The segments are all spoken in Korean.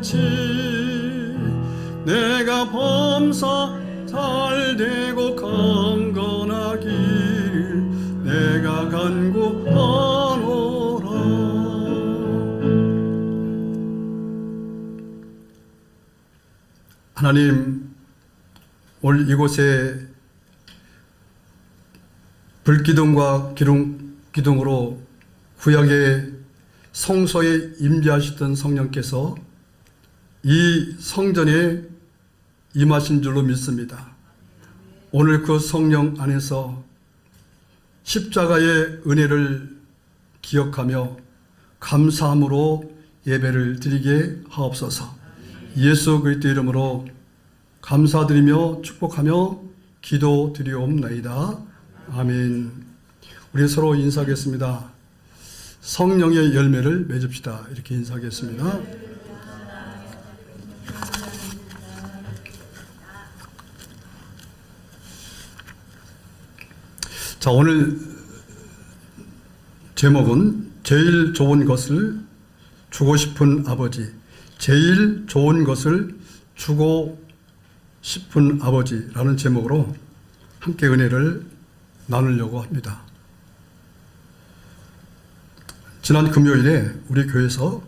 같이 내가 범사 잘되고 강건하길 내가 간구하노라. 하나님, 오늘 이곳에 불기둥과 기둥으로 구약의 성소에 임재하시던 성령께서 이 성전에 임하신 줄로 믿습니다. 오늘 그 성령 안에서 십자가의 은혜를 기억하며 감사함으로 예배를 드리게 하옵소서. 예수 그리스도 이름으로 감사드리며 축복하며 기도드리옵나이다. 아멘. 우리 서로 인사하겠습니다. 성령의 열매를 맺읍시다. 이렇게 인사하겠습니다. 자, 오늘 제목은 제일 좋은 것을 주고 싶은 아버지. 제일 좋은 것을 주고 싶은 아버지라는 제목으로 함께 은혜를 나누려고 합니다. 지난 금요일에 우리 교회에서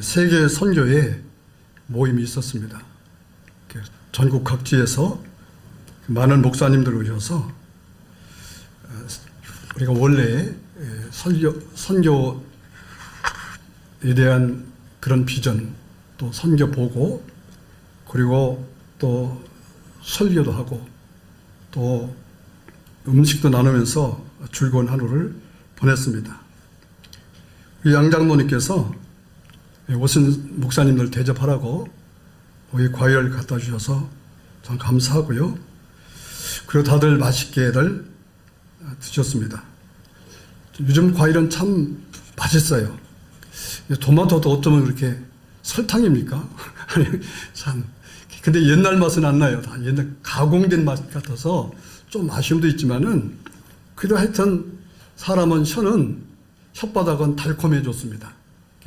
세계 선교회 모임이 있었습니다. 전국 각지에서 많은 목사님들 오셔서 우리가 원래 선교에 대한 그런 비전, 또 선교 보고, 그리고 또 설교도 하고, 또 음식도 나누면서 즐거운 하루를 보냈습니다. 양장로님께서 오신 목사님들 대접하라고 여기 과일을 갖다 주셔서 참 감사하고요. 그리고 다들 맛있게들 드셨습니다. 요즘 과일은 참 맛있어요. 토마토도 어쩌면 그렇게 설탕입니까? 아니, 참. 근데 옛날 맛은 안 나요. 다 옛날 가공된 맛 같아서 좀 아쉬움도 있지만은, 그래도 하여튼 사람은 혓바닥은 달콤해졌습니다.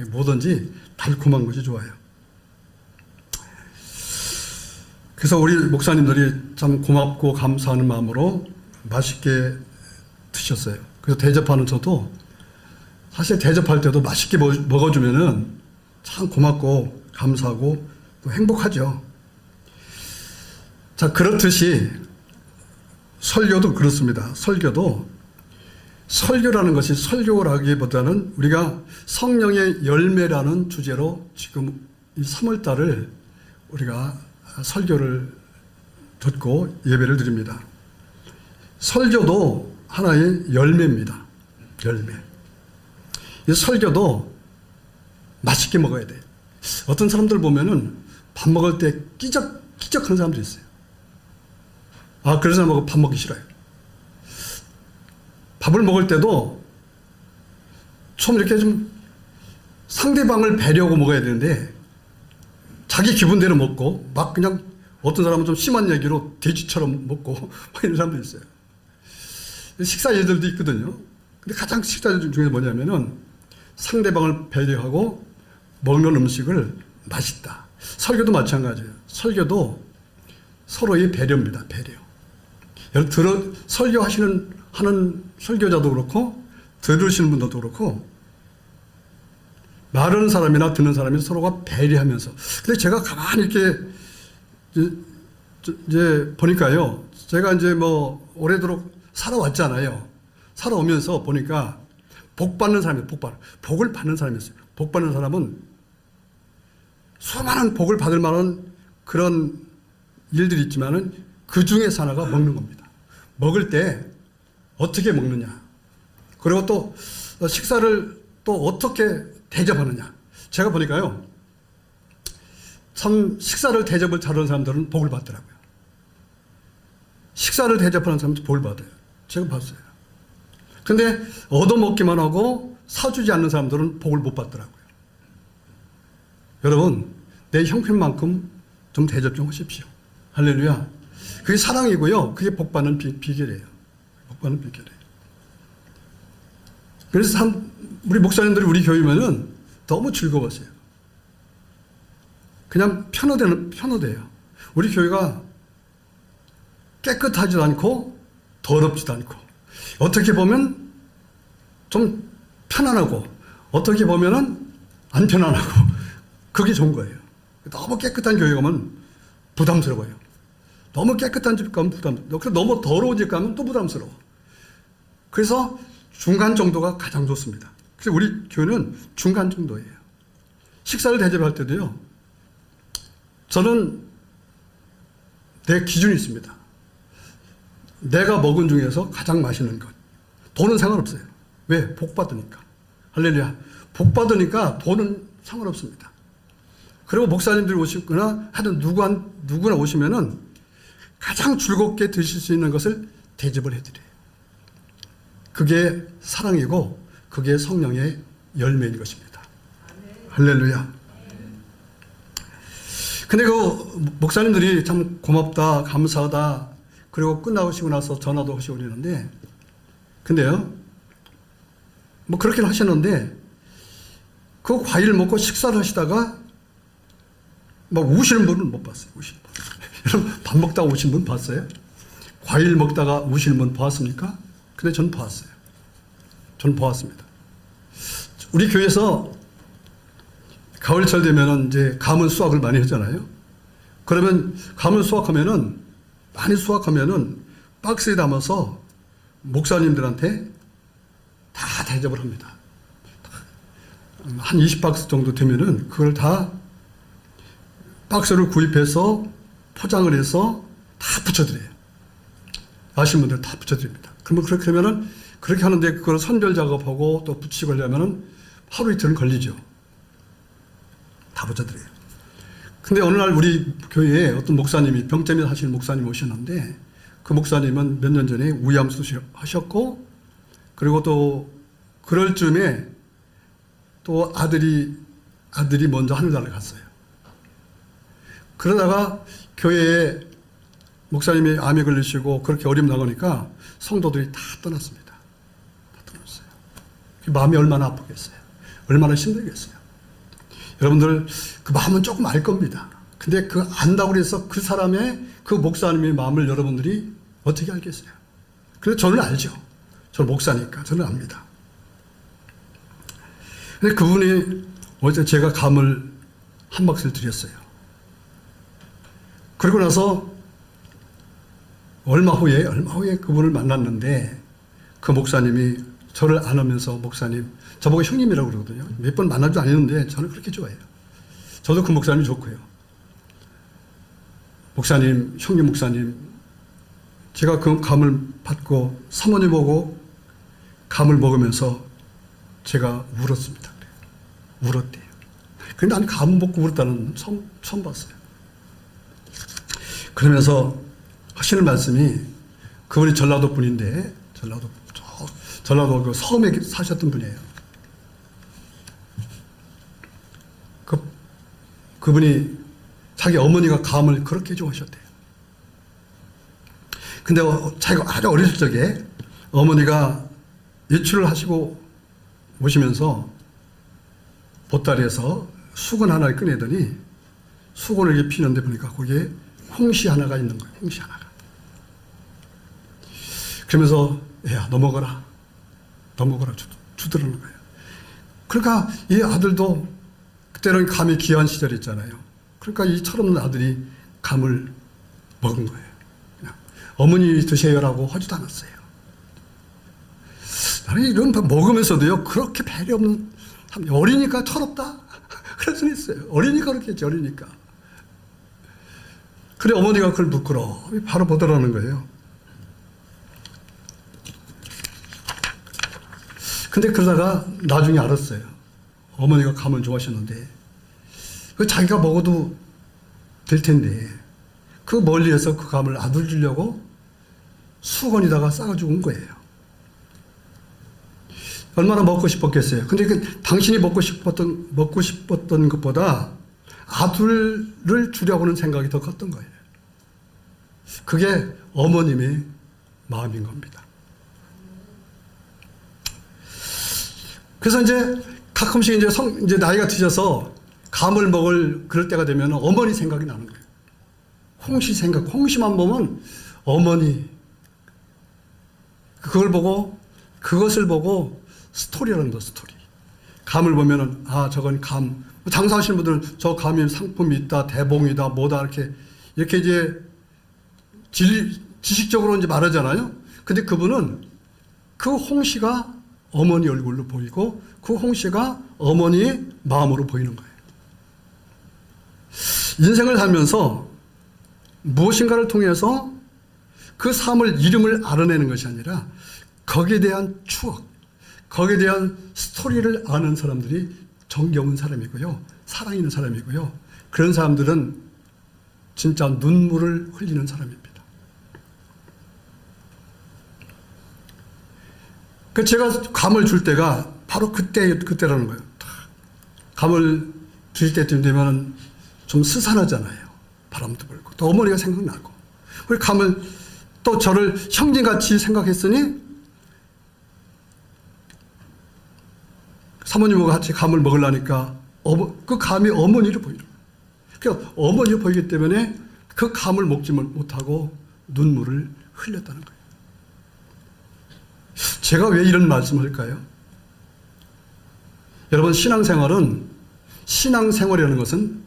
뭐든지 달콤한 것이 좋아요. 그래서 우리 목사님들이 참 고맙고 감사하는 마음으로 맛있게 드셨어요. 그래서 대접하는 저도 사실 대접할 때도 맛있게 먹어주면은 참 고맙고 감사하고 또 행복하죠. 자, 그렇듯이 설교도 그렇습니다. 설교라는 것이 설교라기보다는 우리가 성령의 열매라는 주제로 지금 이 3월달을 우리가 설교를 듣고 예배를 드립니다. 설교도 하나의 열매입니다. 열매. 이 설교도 맛있게 먹어야 돼. 어떤 사람들 보면은 밥 먹을 때 끼적하는 사람도 있어요. 아, 그런 사람하고 밥 먹기 싫어요. 밥을 먹을 때도 좀 이렇게 좀 상대방을 배려하고 먹어야 되는데 자기 기분대로 먹고 막 그냥 어떤 사람은 좀 심한 얘기로 돼지처럼 먹고 이런 사람도 있어요. 식사 예절도 있거든요. 근데 가장 식사 예절 중에 뭐냐면은 상대방을 배려하고 먹는 음식을 맛있다. 설교도 마찬가지예요. 설교도 서로의 배려입니다. 배려. 여러분 하는 설교자도 그렇고 들으시는 분들도 그렇고 말하는 사람이나 듣는 사람이 서로가 배려하면서. 근데 제가 가만히 이렇게 이제 보니까요. 제가 이제 뭐 오래도록 살아왔잖아요. 살아오면서 보니까 복을 받는 사람이었어요. 복 받는 사람은 수많은 복을 받을 만한 그런 일들이 있지만은 그 중에 하나가 먹는 겁니다. 먹을 때 어떻게 먹느냐. 그리고 또 식사를 또 어떻게 대접하느냐. 제가 보니까요. 참 식사를 대접을 잘하는 사람들은 복을 받더라고요. 식사를 대접하는 사람도 복을 받아요. 제가 봤어요. 근데 얻어먹기만 하고 사주지 않는 사람들은 복을 못 받더라고요. 여러분, 내 형편만큼 좀 대접 좀 하십시오. 할렐루야. 그게 사랑이고요. 그게 복 받는 비결이에요. 복 받는 비결이에요. 그래서 우리 목사님들이 우리 교회면은 너무 즐거웠어요. 그냥 편어돼요. 우리 교회가 깨끗하지도 않고 더럽지도 않고 어떻게 보면 좀 편안하고 어떻게 보면은 안 편안하고 그게 좋은 거예요. 너무 깨끗한 교회 가면 부담스러워요. 너무 깨끗한 집 가면 부담스러워. 너무 더러운 집 가면 또 부담스러워. 그래서 중간 정도가 가장 좋습니다. 그래서 우리 교회는 중간 정도예요. 식사를 대접할 때도요. 저는 내 기준이 있습니다. 내가 먹은 중에서 가장 맛있는 것. 돈은 상관없어요. 왜? 복 받으니까. 할렐루야. 복 받으니까 돈은 상관없습니다. 그리고 목사님들이 오시거나 하여튼 누구나 오시면은 가장 즐겁게 드실 수 있는 것을 대접을 해드려요. 그게 사랑이고 그게 성령의 열매인 것입니다. 할렐루야. 근데 그 목사님들이 참 고맙다, 감사하다, 그리고 끝나시고 나서 전화도 하시고 그러는데, 근데요, 뭐 그렇긴 하셨는데, 그 과일 먹고 식사를 하시다가 막 우시는 분은 못 봤어요. 우시는 분. 여러분, 밥 먹다가 우시는 분 봤어요? 과일 먹다가 우시는 분 보았습니까? 근데 저는 보았어요. 저는 보았습니다. 우리 교회에서 가을철 되면은 이제 가문 수확을 많이 하잖아요. 그러면 가문 수확하면은 많이 수확하면은 박스에 담아서 목사님들한테 다 대접을 합니다. 한 20박스 정도 되면은 그걸 다 박스를 구입해서 포장을 해서 다 붙여드려요. 아시는 분들 다 붙여드립니다. 그러면 그렇게 하면은 그렇게 하는데 그걸 선별 작업하고 또 붙이고 하려면은 하루 이틀은 걸리죠. 다 붙여드려요. 근데 어느 날 우리 교회에 어떤 목사님이 병점에 사시는 목사님이 오셨는데 그 목사님은 몇 년 전에 우암수 하셨고 그리고 또 그럴 쯤에 또 아들이 먼저 하늘나라를 갔어요. 그러다가 교회에 목사님이 암에 걸리시고 그렇게 어려움 나가니까 성도들이 다 떠났습니다. 다 떠났어요. 마음이 얼마나 아프겠어요. 얼마나 힘들겠어요. 여러분들 그 마음은 조금 알 겁니다. 근데 그 안다고 해서 그 사람의 그 목사님의 마음을 여러분들이 어떻게 알겠어요? 근데 저는 알죠. 저는 목사니까 저는 압니다. 근데 그분이 어제 제가 감을 한 박스를 드렸어요. 그리고 나서 얼마 후에 그분을 만났는데 그 목사님이 저를 안으면서 목사님, 저보고 형님이라고 그러거든요. 몇 번 만난 줄 아는데 저는 그렇게 좋아해요. 저도 그 목사님 좋고요. 목사님, 형님 목사님, 제가 그 감을 받고 사모님 보고 감을 먹으면서 제가 울었습니다. 울었대요. 근데 나는 감 먹고 울었다는 처음 봤어요. 그러면서 하시는 말씀이 그분이 전라도 분인데 전라도 그 섬에 사셨던 분이에요. 그분이 자기 어머니가 감을 그렇게 좋아하셨대요. 근데 자기가 아주 어렸을 적에 어머니가 외출을 하시고 오시면서 보따리에서 수건 하나를 꺼내더니 수건을 이렇게 피는데 보니까 거기에 홍시 하나가 있는 거예요. 홍시 하나가. 그러면서 야, 너 먹어라. 주더라는 거예요. 그러니까 이 아들도 그때는 감이 귀한 시절이었잖아요. 그러니까 이 철없는 아들이 감을 먹은 거예요. 그냥 어머니 드세요라고 하지도 않았어요. 나는 이런 거 먹으면서도요, 그렇게 배려 없는, 어리니까 철없다? 그럴 수는 있어요. 어리니까 그렇겠지, 어리니까. 그래, 어머니가 그걸 부끄러워. 바로 보더라는 거예요. 근데 그러다가 나중에 알았어요. 어머니가 감을 좋아하셨는데, 그 자기가 먹어도 될 텐데, 그 멀리에서 그 감을 아들 주려고 수건에다가 싸가지고 온 거예요. 얼마나 먹고 싶었겠어요. 근데 그 당신이 먹고 싶었던 것보다 아들을 주려고는 생각이 더 컸던 거예요. 그게 어머님의 마음인 겁니다. 그래서 이제 가끔씩 이제 나이가 드셔서 감을 먹을 그럴 때가 되면 어머니 생각이 나는 거예요. 홍시 생각, 홍시만 보면 어머니. 그것을 보고 스토리라는 거, 스토리. 감을 보면은, 아, 저건 감. 장사하시는 분들은 저 감이 상품이 있다, 대봉이다, 뭐다, 이렇게 이제 지식적으로 이제 말하잖아요. 근데 그분은 그 홍시가 어머니 얼굴로 보이고 그 홍시가 어머니의 마음으로 보이는 거예요. 인생을 살면서 무엇인가를 통해서 그 삶을, 이름을 알아내는 것이 아니라 거기에 대한 추억, 거기에 대한 스토리를 아는 사람들이 정겨운 사람이고요. 사랑 있는 사람이고요. 그런 사람들은 진짜 눈물을 흘리는 사람입니다. 그 제가 감을 줄 때가 바로 그때라는 거예요. 감을 줄 때쯤 되면 좀 스산하잖아요. 바람도 불고. 또 어머니가 생각나고. 우리 감을 또 저를 형제같이 생각했으니 사모님하고 같이 감을 먹으려니까 그 감이 어머니를 보이는 거예요. 그러니까 어머니를 보이기 때문에 그 감을 먹지 못하고 눈물을 흘렸다는 거예요. 제가 왜 이런 말씀을 할까요? 여러분, 신앙생활이라는 것은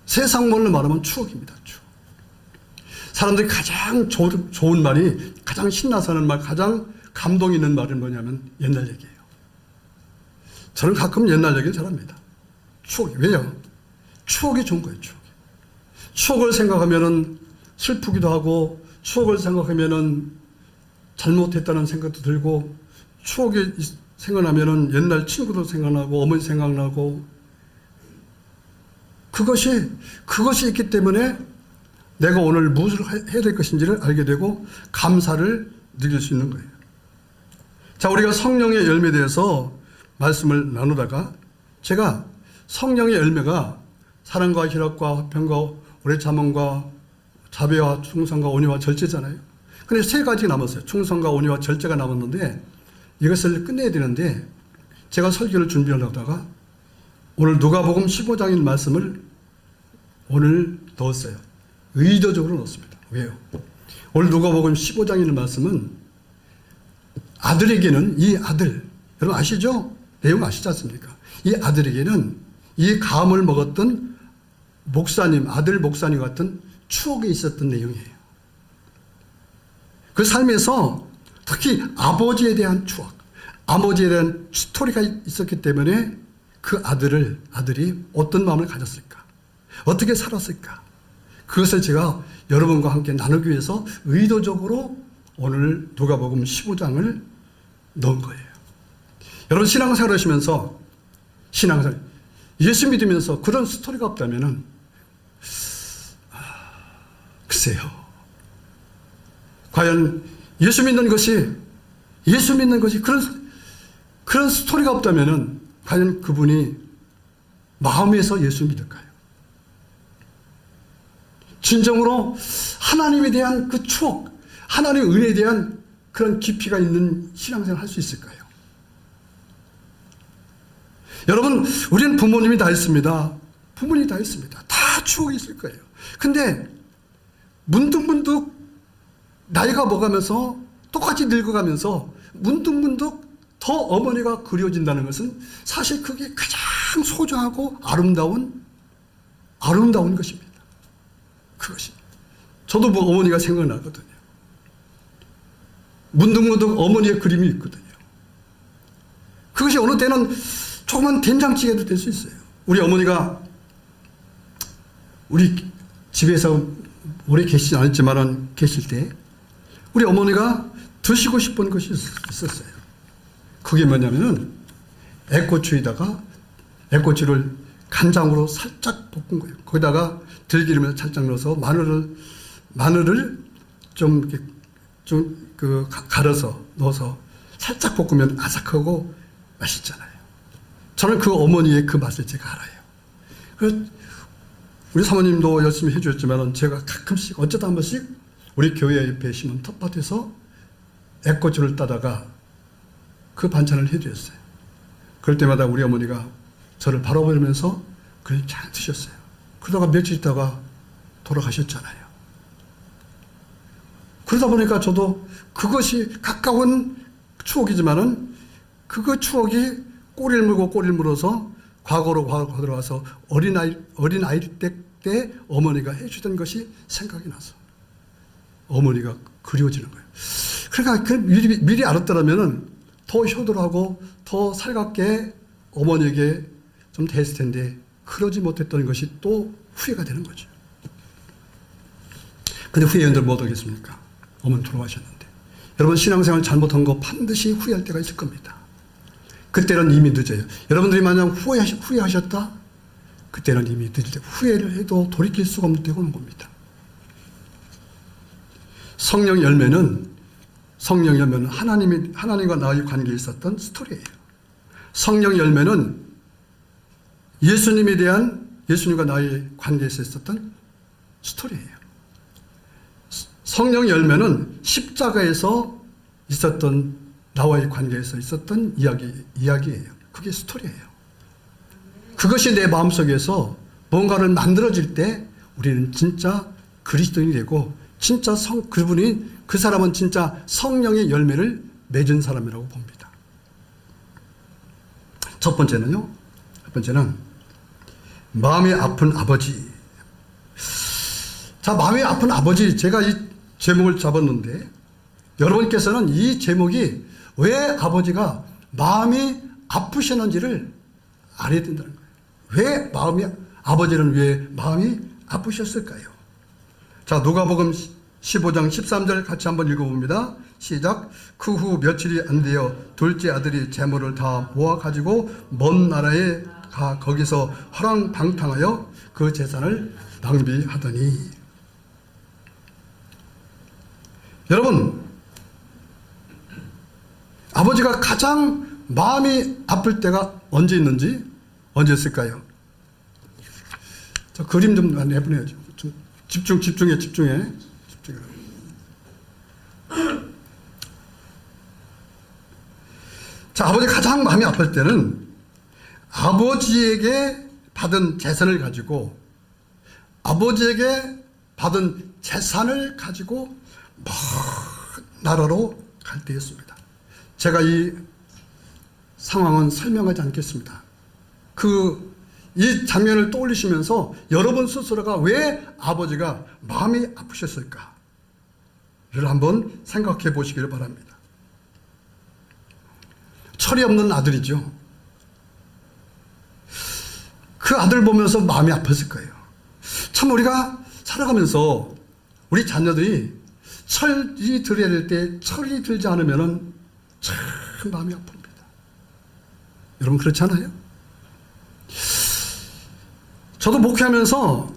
세상 말로 말하면 추억입니다. 추억. 사람들이 가장 좋은 말이, 가장 신나서 하는 말, 가장 감동 있는 말은 뭐냐면 옛날 얘기예요. 저는 가끔 옛날 얘기를 잘합니다. 추억이. 왜요? 추억이 좋은 거예요. 추억을 생각하면은 슬프기도 하고, 추억을 생각하면은 잘못했다는 생각도 들고, 추억이 생각나면은 옛날 친구도 생각나고, 어머니 생각나고, 그것이 있기 때문에 내가 오늘 무엇을 해야 될 것인지를 알게 되고 감사를 느낄 수 있는 거예요. 자, 우리가 성령의 열매에 대해서 말씀을 나누다가 제가 성령의 열매가 사랑과 희락과 화평과 오래 참음과 자비와 충성과 온유와 절제잖아요. 근데 세 가지 남았어요. 충성과 온유와 절제가 남았는데 이것을 끝내야 되는데 제가 설교를 준비하려다가 오늘 누가복음 15장인 말씀을 오늘 넣었어요. 의도적으로 넣었습니다. 왜요? 오늘 누가복음 15장인 말씀은 아들에게는, 이 아들, 여러분 아시죠? 내용 아시지 않습니까? 이 아들에게는 이 감을 먹었던 목사님, 아들 목사님 같은 추억이 있었던 내용이에요. 그 삶에서 특히 아버지에 대한 추억, 아버지에 대한 스토리가 있었기 때문에 그 아들이 어떤 마음을 가졌을까? 어떻게 살았을까? 그것을 제가 여러분과 함께 나누기 위해서 의도적으로 오늘 누가복음 15장을 넣은 거예요. 여러분, 신앙생활 하시면서, 예수 믿으면서 그런 스토리가 없다면은, 글쎄요. 과연 예수 믿는 것이 그런 스토리가 없다면은, 과연 그분이 마음에서 예수 믿을까요? 진정으로 하나님에 대한 그 추억, 하나님의 은혜에 대한 그런 깊이가 있는 신앙생활을 할 수 있을까요? 여러분, 우리는 부모님이 다 있습니다. 부모님이 다 있습니다. 다 추억이 있을 거예요. 근데 문득문득 나이가 먹으면서 똑같이 늙어가면서 문득문득 더 어머니가 그리워진다는 것은 사실 그게 가장 소중하고 아름다운 것입니다. 그것이. 저도 뭐 어머니가 생각나거든요. 문득문득 어머니의 그림이 있거든요. 그것이 어느 때는 조그만 된장찌개도 될 수 있어요. 우리 어머니가 우리 집에서 오래 계시지 않았지만 계실 때 우리 어머니가 드시고 싶은 것이 있었어요. 그게 뭐냐면은 애고추를 간장으로 살짝 볶은 거예요. 거기다가 들기름을 살짝 넣어서 마늘을 갈아서 넣어서 살짝 볶으면 아삭하고 맛있잖아요. 저는 그 어머니의 그 맛을 제가 알아요. 우리 사모님도 열심히 해주셨지만 제가 가끔씩 어쩌다 한 번씩 우리 교회 옆에 심은 텃밭에서 애고추를 따다가 그 반찬을 해드렸어요. 그럴 때마다 우리 어머니가 저를 바라보면서 그냥 잘 드셨어요. 그러다가 며칠 있다가 돌아가셨잖아요. 그러다 보니까 저도 그것이 가까운 추억이지만은 그 추억이 꼬리를 물고 꼬리를 물어서 과거로 들어가서 어린아이 때 어머니가 해주던 것이 생각이 나서 어머니가 그리워지는 거예요. 그러니까 미리 알았더라면 더 효도하고 더 살갑게 어머니에게 좀 됐을 텐데 그러지 못했던 것이 또 후회가 되는 거죠. 근데 후회연들 못 하겠습니까? 어머니 돌아가셨는데. 여러분 신앙생활 잘못한 거 반드시 후회할 때가 있을 겁니다. 그때는 이미 늦어요. 여러분들이 만약 후회하셨다? 그때는 이미 늦을 때 후회를 해도 돌이킬 수가 없는 때가 오는 겁니다. 성령 열매는 하나님과 나의 관계에 있었던 스토리예요. 성령 열매는 예수님과 나의 관계에서 있었던 스토리예요. 성령 열매는 십자가에서 있었던 나와의 관계에서 있었던 이야기예요. 그게 스토리예요. 그것이 내 마음속에서 뭔가를 만들어질 때 우리는 진짜 그리스도인이 되고 진짜 그 사람은 진짜 성령의 열매를 맺은 사람이라고 봅니다. 첫 번째는 마음이 아픈 아버지. 자, 마음이 아픈 아버지, 제가 이 제목을 잡았는데 여러분께서는 이 제목이 왜 아버지가 마음이 아프셨는지를 알아야 된다는 거예요. 아버지는 왜 마음이 아프셨을까요? 자, 누가복음 15장 13절 같이 한번 읽어봅니다. 시작. 그 후 며칠이 안 되어 둘째 아들이 재물을 다 모아가지고 먼 나라에 가 거기서 허랑방탕하여 그 재산을 낭비하더니. 여러분, 아버지가 가장 마음이 아플 때가 언제였을까요? 저 그림 좀 내보내야죠. 좀 집중해. 자, 아버지 가장 마음이 아플 때는 아버지에게 받은 재산을 가지고 먼 나라로 갈 때였습니다. 제가 이 상황은 설명하지 않겠습니다. 이 장면을 떠올리시면서 여러분 스스로가 왜 아버지가 마음이 아프셨을까를 한번 생각해 보시기를 바랍니다. 철이 없는 아들이죠. 그 아들 보면서 마음이 아팠을 거예요. 참 우리가 살아가면서 우리 자녀들이 철이 들어야 될 때 철이 들지 않으면 참 마음이 아픕니다. 여러분 그렇지 않아요? 저도 목회하면서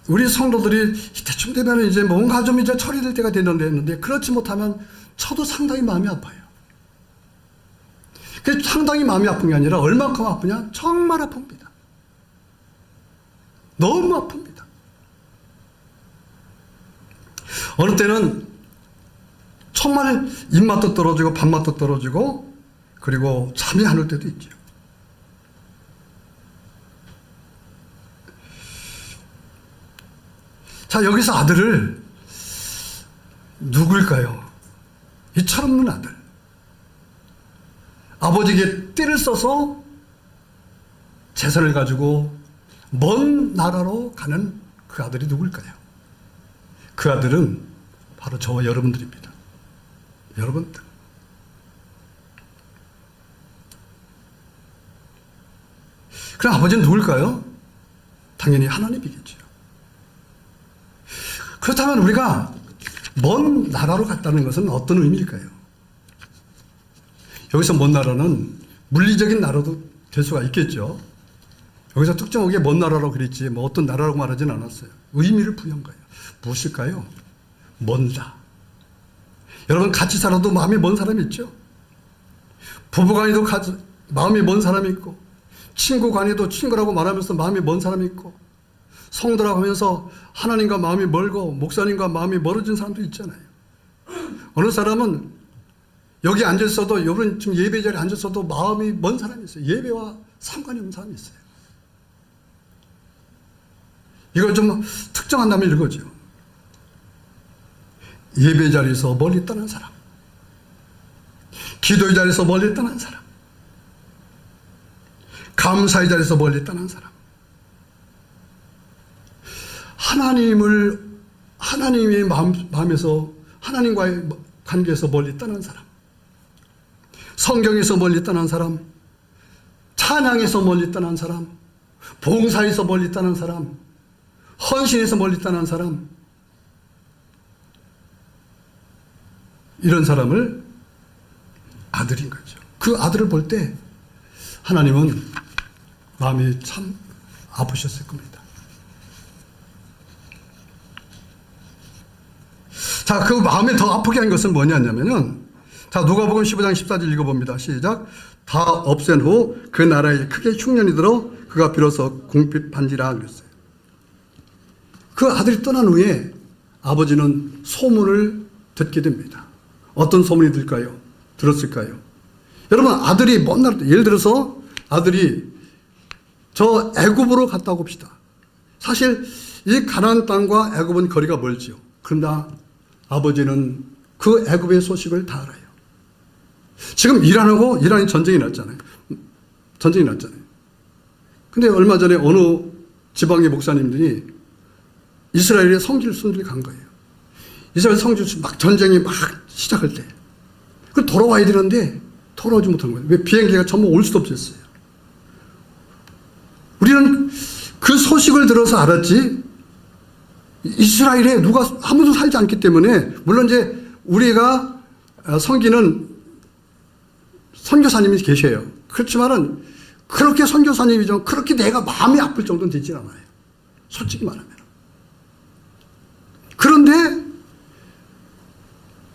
우리 성도들이 대충 되면 이제 뭔가 좀 이제 철이 들 때가 됐는데 그렇지 못하면 저도 상당히 마음이 아파요. 그게 상당히 마음이 아픈 게 아니라 얼만큼 아프냐? 정말 아픕니다. 너무 아픕니다. 어느 때는 정말 입맛도 떨어지고 밥맛도 떨어지고 그리고 잠이 안 올 때도 있죠. 자, 여기서 아들을 누굴까요? 이 철없는 아들. 아버지에게 띠를 써서 재산을 가지고 먼 나라로 가는 그 아들이 누굴까요? 그 아들은 바로 저와 여러분들입니다. 여러분들. 그럼 아버지는 누굴까요? 당연히 하나님이겠죠. 그렇다면 우리가 먼 나라로 갔다는 것은 어떤 의미일까요? 여기서 먼 나라는 물리적인 나라도 될 수가 있겠죠. 여기서 특정하게 먼 나라라고 그랬지 뭐 어떤 나라라고 말하진 않았어요. 의미를 부여한 거예요. 무엇일까요? 먼다. 여러분 같이 살아도 마음이 먼 사람이 있죠. 부부간에도 마음이 먼 사람이 있고 친구 간에도 친구라고 말하면서 마음이 먼 사람이 있고 성도라고 하면서 하나님과 마음이 멀고 목사님과 마음이 멀어진 사람도 있잖아요. 어느 사람은 여기 앉아있어도 여러분 지금 예배 자리에 앉아있어도 마음이 먼 사람이 있어요. 예배와 상관이 없는 사람이 있어요. 이걸 좀 특정한다면 이거죠. 예배 자리에서 멀리 떠난 사람, 기도의 자리에서 멀리 떠난 사람, 감사의 자리에서 멀리 떠난 사람, 하나님의 마음에서, 하나님과의 관계에서 멀리 떠난 사람, 성경에서 멀리 떠난 사람, 찬양에서 멀리 떠난 사람, 봉사에서 멀리 떠난 사람, 헌신에서 멀리 떠난 사람, 이런 사람을 아들인 거죠. 그 아들을 볼 때 하나님은 마음이 참 아프셨을 겁니다. 자, 그 마음을 더 아프게 한 것은 뭐냐면은, 자, 누가복음 15장 14절 읽어봅니다. 시작. 다 없앤 후 그 나라에 크게 흉년이 들어 그가 비로소 궁핍한지라 그랬어요. 그 아들이 떠난 후에 아버지는 소문을 듣게 됩니다. 어떤 소문이 들었을까요? 여러분, 아들이 먼 나라, 예를 들어서 아들이 저 애굽으로 갔다고 봅시다. 사실 이 가나안 땅과 애굽은 거리가 멀지요. 그러나 아버지는 그 애굽의 소식을 다 알아요. 지금 이란이 전쟁이 났잖아요. 근데 얼마 전에 어느 지방의 목사님들이 이스라엘의 성지를 순들이 간 거예요. 이스라엘 성지 막 전쟁이 막 시작할 때. 그 돌아와야 되는데 돌아오지 못한 거예요. 왜? 비행기가 전부 올 수도 없었어요. 우리는 그 소식을 들어서 알았지, 이스라엘에 누가 아무도 살지 않기 때문에, 물론 이제 우리가 섬기는 선교사님이 계셔요. 그렇지만은 그렇게 선교사님이죠. 그렇게 내가 마음이 아플 정도는 되진 않아요. 솔직히 말하면. 그런데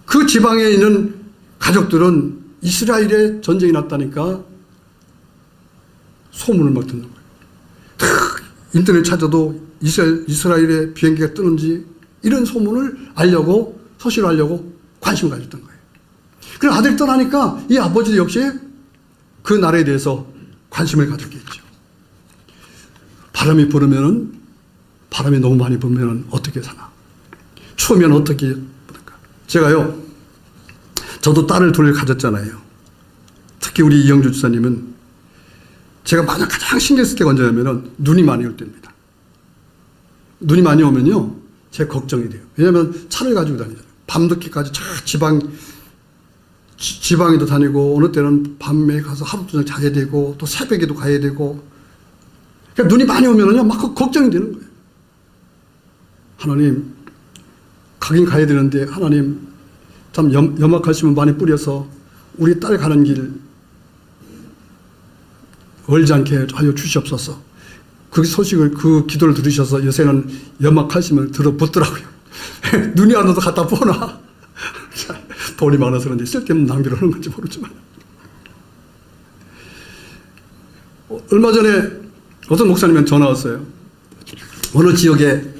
그 지방에 있는 가족들은 이스라엘에 전쟁이 났다니까 소문을 막 듣는 거예요. 인터넷 찾아도 이스라엘에 비행기가 뜨는지 이런 소문을 알려고, 소식을 알려고 관심을 가졌던 거예요. 그래서 아들이 떠나니까 이 아버지도 역시 그 나라에 대해서 관심을 가졌겠죠. 바람이 너무 많이 불면 어떻게 사나? 추우면 어떻게 보니까. 제가요, 저도 딸을 둘 가졌잖아요. 특히 우리 이영주 주사님은 제가 만약 가장 신경 쓸 때가 언제냐면 눈이 많이 올 때입니다. 눈이 많이 오면요, 제가 걱정이 돼요. 왜냐하면 차를 가지고 다니잖아요. 밤늦게까지 지방에도 다니고, 어느 때는 밤에 가서 하루 종일 자야 되고, 또 새벽에도 가야 되고. 그러니까 눈이 많이 오면은요, 막 걱정이 되는 거예요. 하나님, 가긴 가야 되는데, 하나님, 참 염화칼슘을 많이 뿌려서 우리 딸 가는 길 얼지 않게 하여 주시옵소서. 그 소식을, 그 기도를 들으셔서 요새는 염화칼슘을 들어붓더라고요. 눈이 안 와도 갖다 보나. 돈이 많아서 그런지 쓸데없는 낭비를 하는 건지 모르지만. 얼마 전에 어떤 목사님한테 전화 왔어요. 어느 지역에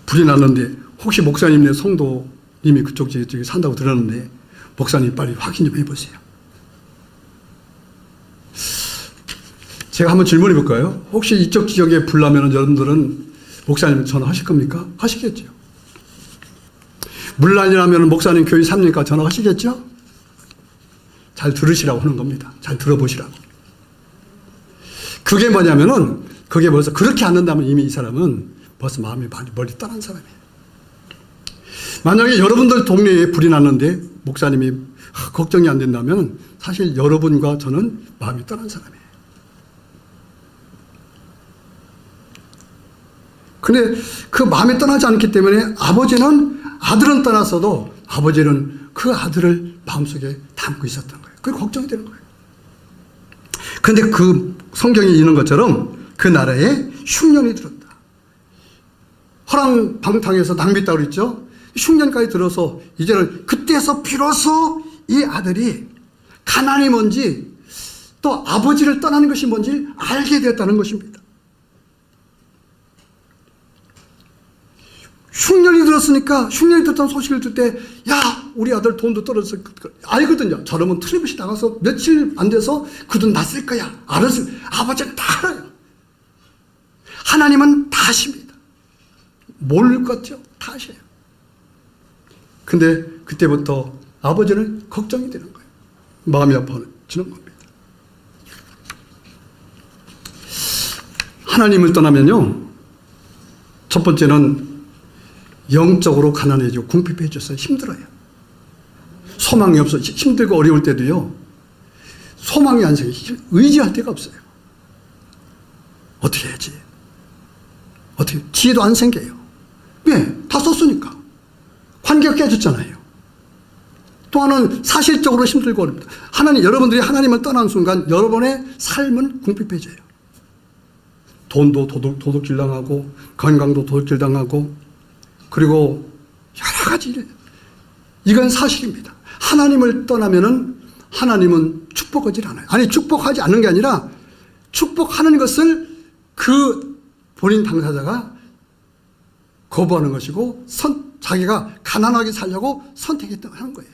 불이 났는데 혹시 목사님네 성도님이 그쪽 지역에 산다고 들었는데 목사님 빨리 확인 좀 해보세요. 제가 한번 질문해 볼까요? 혹시 이쪽 지역에 불 나면 여러분들은 목사님 전화하실 겁니까? 하시겠죠. 물난이 나면 목사님 교회 3년까 전화하시겠죠? 잘 들으시라고 하는 겁니다. 잘 들어보시라고. 그게 뭐냐면은, 그게 벌써 그렇게 안 된다면 이미 이 사람은 벌써 마음이 멀리 떠난 사람이에요. 만약에 여러분들 동네에 불이 났는데 목사님이 걱정이 안 된다면 사실 여러분과 저는 마음이 떠난 사람이에요. 근데 그 마음이 떠나지 않기 때문에 아들은 떠났어도 아버지는 그 아들을 마음속에 담고 있었던 거예요. 그게 걱정이 되는 거예요. 그런데 그 성경에 있는 것처럼 그 나라에 흉년이 들었다. 허랑방탕에서 낭비했다고 그랬죠. 흉년까지 들어서 이제는 그때서 비로소 이 아들이 가난이 뭔지 또 아버지를 떠나는 것이 뭔지 알게 되었다는 것입니다. 흉년이 들었으니까, 흉년이 들었다는 소식을 들 때, 야, 우리 아들 돈도 떨어져서, 알거든요. 저러면 트리블이 나가서 며칠 안 돼서 그 돈 다 쓸 거야. 아버지는 다 알아요. 하나님은 다 아십니다. 모를 것 같죠? 다 아셔요. 근데 그때부터 아버지는 걱정이 되는 거예요. 마음이 아파지는 겁니다. 하나님을 떠나면요, 첫 번째는 영적으로 가난해지고 궁핍해져서 힘들어요. 소망이 없어. 힘들고 어려울 때도요, 소망이 안 생겨. 의지할 데가 없어요. 어떻게 해야지? 어떻게? 지혜도 안 생겨요. 왜? 다 썼으니까. 관계가 깨졌잖아요. 또 하나는 사실적으로 힘들고 어렵다. 여러분들이 하나님을 떠난 순간 여러분의 삶은 궁핍해져요. 돈도 도둑질 당하고, 건강도 도둑질 당하고, 그리고 여러 가지 일. 이건 사실입니다. 하나님을 떠나면은 하나님은 축복하지 않아요. 아니, 축복하지 않는 게 아니라 축복하는 것을 그 본인 당사자가 거부하는 것이고, 자기가 가난하게 살려고 선택했다는 거예요.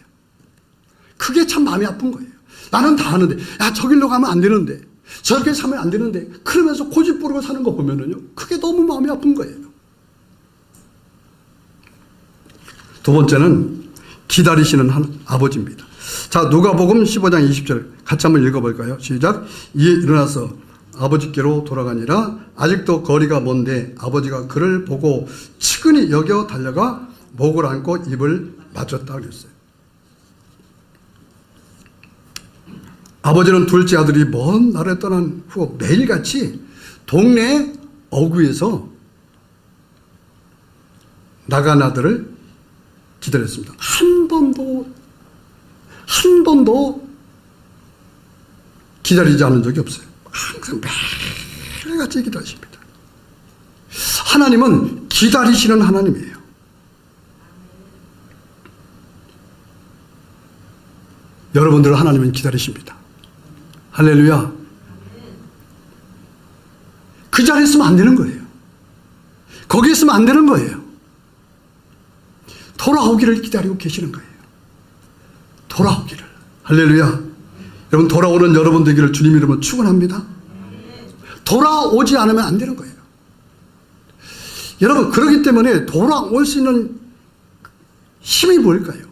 그게 참 마음이 아픈 거예요. 나는 다 아는데, 야, 저 길로 가면 안 되는데, 저렇게 살면 안 되는데, 그러면서 고집 부리고 사는 거 보면은요, 그게 너무 마음이 아픈 거예요. 두 번째는 기다리시는 아버지입니다. 자, 누가복음 15장 20절 같이 한번 읽어볼까요? 시작. 이에 일어나서 아버지께로 돌아가니라. 아직도 거리가 먼데 아버지가 그를 보고 측은히 여겨 달려가 목을 안고 입을 맞췄다 그랬어요. 아버지는 둘째 아들이 먼 나라에 떠난 후 매일같이 동네 어귀에서 나간 아들을 기다렸습니다. 한 번도 기다리지 않은 적이 없어요. 항상 매일같이 기다리십니다. 하나님은 기다리시는 하나님이에요. 여러분들을 하나님은 기다리십니다. 할렐루야. 그 자리에 있으면 안 되는 거예요. 거기에 있으면 안 되는 거예요. 돌아오기를 기다리고 계시는 거예요. 돌아오기를. 할렐루야. 여러분, 돌아오는 여러분 되기를 주님 이름으로 축원합니다. 돌아오지 않으면 안 되는 거예요. 여러분, 그렇기 때문에 돌아올 수 있는 힘이 뭘까요?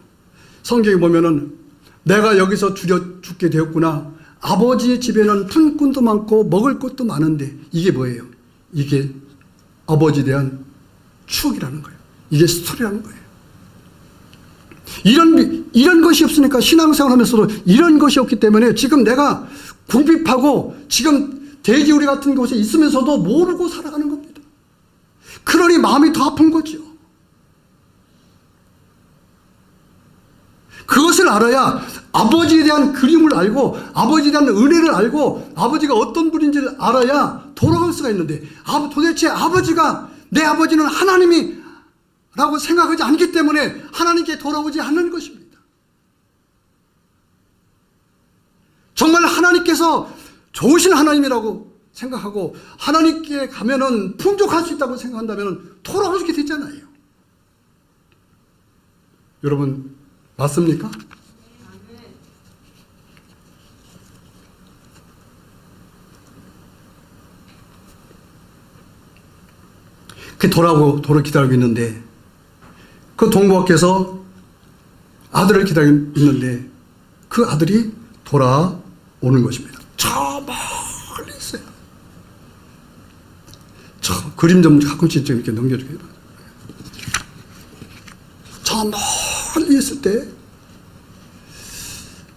성경에 보면은 내가 여기서 죽게 되었구나. 아버지의 집에는 품꾼도 많고 먹을 것도 많은데, 이게 뭐예요? 이게 아버지에 대한 추억이라는 거예요. 이게 스토리라는 거예요. 이런 것이 없으니까, 신앙생활 하면서도 이런 것이 없기 때문에 지금 내가 궁핍하고 지금 돼지우리 같은 곳에 있으면서도 모르고 살아가는 겁니다. 그러니 마음이 더 아픈 거죠. 그것을 알아야 아버지에 대한 그림을 알고, 아버지에 대한 은혜를 알고, 아버지가 어떤 분인지를 알아야 돌아갈 수가 있는데, 도대체 내 아버지는 하나님이 라고 생각하지 않기 때문에 하나님께 돌아오지 않는 것입니다. 정말 하나님께서 좋으신 하나님이라고 생각하고 하나님께 가면은 풍족할 수 있다고 생각한다면 돌아오게 되잖아요. 여러분, 맞습니까? 그 돌아오고 기다리고 있는데, 그 동무 밖에서 아들을 기다리고 있는데 그 아들이 돌아오는 것입니다. 저 멀리 있어요. 저 그림 좀 가끔씩 좀 이렇게 넘겨주게. 저 멀리 있을 때,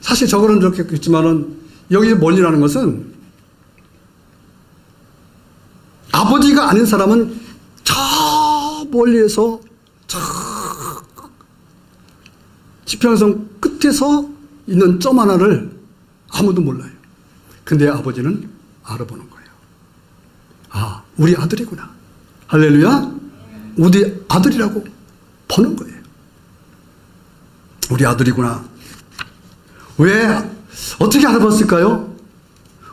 사실 저거는 좋겠지만은 여기 멀리라는 것은 아버지가 아닌 사람은 저 멀리에서 저 지평선 끝에서 있는 점 하나를 아무도 몰라요. 근데 아버지는 알아보는 거예요. 아, 우리 아들이구나. 할렐루야. 우리 아들이라고 보는 거예요. 우리 아들이구나. 왜? 어떻게 알아봤을까요?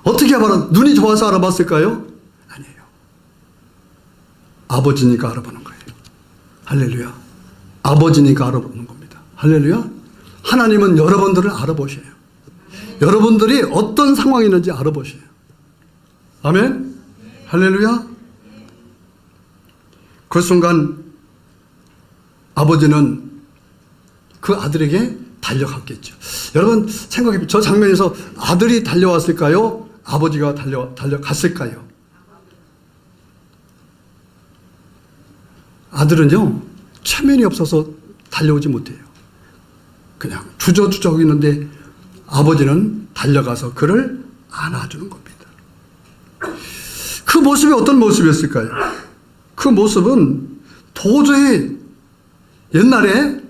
어떻게 눈이 좋아서 알아봤을까요? 아니에요. 아버지니까 알아보는 거예요. 할렐루야. 아버지니까 알아보는 겁니다. 할렐루야. 하나님은 여러분들을 알아보셔요. 여러분들이 어떤 상황이 있는지 알아보셔요. 아멘. 할렐루야. 그 순간 아버지는 그 아들에게 달려갔겠죠. 여러분 생각해, 저 장면에서 아들이 달려왔을까요? 아버지가 달려갔을까요? 아들은요, 체면이 없어서 달려오지 못해요. 그냥 주저주저 있는데 아버지는 달려가서 그를 안아주는 겁니다. 그 모습이 어떤 모습이었을까요? 그 모습은 도저히 옛날에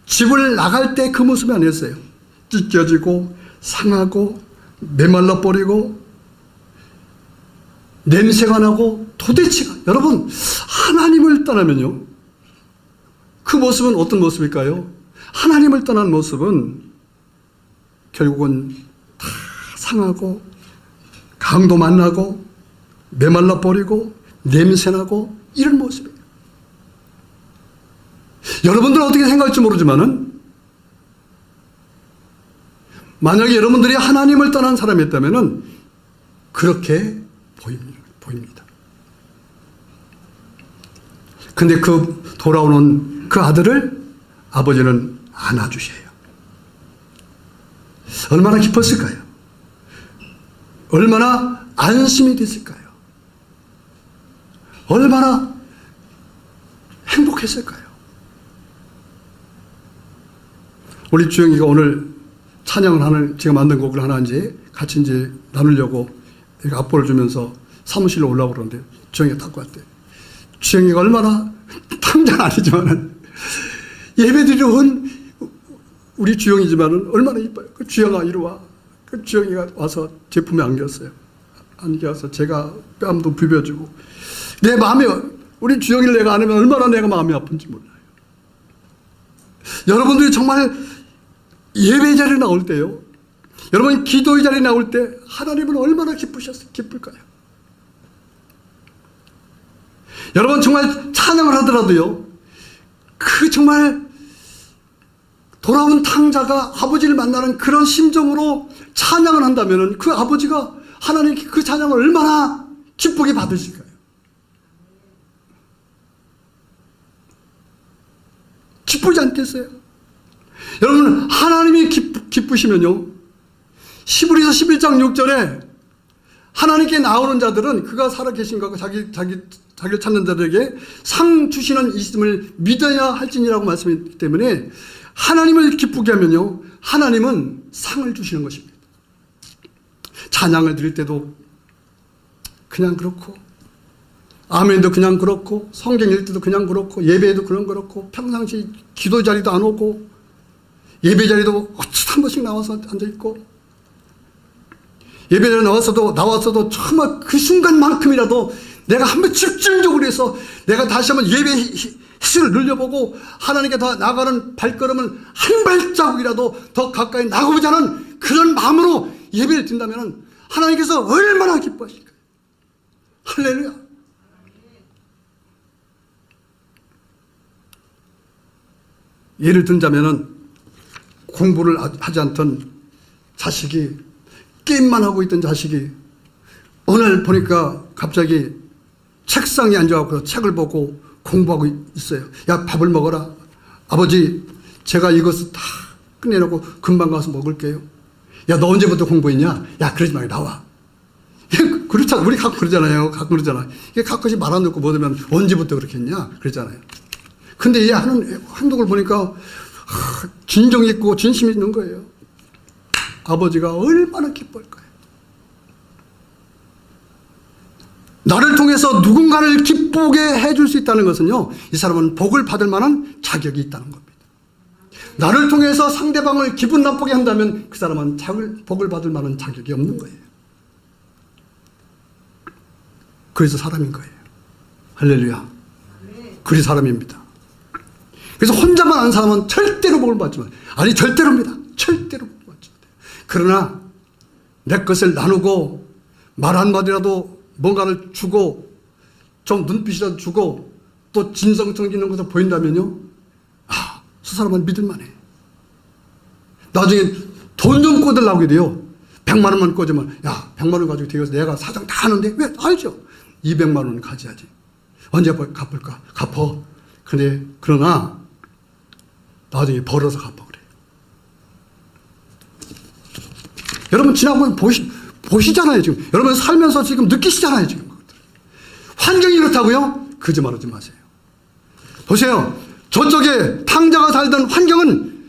집을 나갈 때 그 모습이 아니었어요. 찢겨지고 상하고 메말라 버리고 냄새가 나고 도대체가, 여러분 하나님을 떠나면요, 그 모습은 어떤 모습일까요? 하나님을 떠난 모습은 결국은 다 상하고 강도 만나고 메말라 버리고 냄새나고 이런 모습이에요. 여러분들은 어떻게 생각할지 모르지만은 만약에 여러분들이 하나님을 떠난 사람이었다면은 그렇게 보입니다. 근데 그 돌아오는 그 아들을 아버지는 안아주셔요. 얼마나 기뻤을까요? 얼마나 안심이 됐을까요? 얼마나 행복했을까요? 우리 주영이가 오늘 찬양을 하는, 제가 만든 곡을 하나 이제 같이 이제 나누려고 앞보를 주면서 사무실로 올라오고 그러는데 주영이가 딱 왔대. 주영이가 얼마나, 당장 아니지만은 예배드리러 온 우리 주영이지만은 얼마나 이뻐요. 그 주영아 이리 와. 그 주영이가 와서 제 품에 안겼어요. 안겨서 제가 뺨도 비벼주고, 내 마음이, 우리 주영이를 내가 안 하면 얼마나 내가 마음이 아픈지 몰라요. 여러분들이 정말 예배 자리에 나올 때요, 여러분 기도의 자리에 나올 때 하나님은 얼마나 기쁠까요? 여러분 정말 찬양을 하더라도요, 그 정말 돌아온 탕자가 아버지를 만나는 그런 심정으로 찬양을 한다면 그 아버지가 하나님께 그 찬양을 얼마나 기쁘게 받으실까요? 기쁘지 않겠어요? 여러분 하나님이 기쁘시면요, 히브리서 11장 6절에 하나님께 나오는 자들은 그가 살아계신가 자기를 찾는 자들에게 상 주시는 있음을 믿어야 할지니라고 말씀했기 때문에 하나님을 기쁘게 하면요, 하나님은 상을 주시는 것입니다. 찬양을 드릴 때도 그냥 그렇고, 아멘도 그냥 그렇고, 성경 읽을 때도 그냥 그렇고, 예배에도 그냥 그렇고, 평상시 기도 자리도 안 오고, 예배 자리도 어쩌다 한 번씩 나와서 앉아있고, 예배 자리에 나왔어도 정말 그 순간만큼이라도 내가 한번 집중적으로 해서 내가 다시 한번 예배 횟수를 늘려보고 하나님께 더 나아가는 발걸음을 한 발자국이라도 더 가까이 나가보자는 그런 마음으로 예배를 드린다면 하나님께서 얼마나 기뻐하실까요? 할렐루야. 예를 들자면은 공부를 하지 않던 자식이, 게임만 하고 있던 자식이 오늘 보니까 갑자기 책상에 앉아갖고 책을 보고 공부하고 있어요. 야, 밥을 먹어라. 아버지, 제가 이것을 다 끝내놓고 금방 가서 먹을게요. 야, 너 언제부터 공부했냐? 야, 그러지 말고 나와. 그렇잖아. 우리 가끔 그러잖아요. 가끔 그러잖아. 이게 가끔씩 말 안 듣고 뭐 하면 언제부터 그렇게 했냐? 그러잖아요. 근데 얘 하는 행동을 보니까 진정 있고 진심 있는 거예요. 아버지가 얼마나 기뻐할까요? 나를 통해서 누군가를 기쁘게 해줄 수 있다는 것은요, 이 사람은 복을 받을 만한 자격이 있다는 겁니다. 나를 통해서 상대방을 기분 나쁘게 한다면 그 사람은 복을 받을 만한 자격이 없는 거예요. 그래서 사람인 거예요. 할렐루야. 그래서 사람입니다. 그래서 혼자만 아는 사람은 절대로 복을 받지 마요. 아니, 절대로입니다. 절대로 복을 받지 못해요. 그러나 내 것을 나누고 말 한마디라도 뭔가를 주고 좀 눈빛이라도 주고 또 진성성 있는 것을 보인다면요, 아, 저 사람은 믿을만해. 나중에 돈 좀 꿔들라고 돼요. 100만 원만 꿔주면, 야, 100만 원 가지고 되어서 내가 사정 다 하는데 왜? 알죠. 200만 원 가져야지. 언제 갚을까? 갚어. 그러나 나중에 벌어서 갚아 그래요. 여러분 지나보면 보시잖아요. 지금 여러분 살면서 지금 느끼시잖아요. 지금 환경이 이렇다고요? 거짓말하지 마세요. 보세요. 저쪽에 탕자가 살던 환경은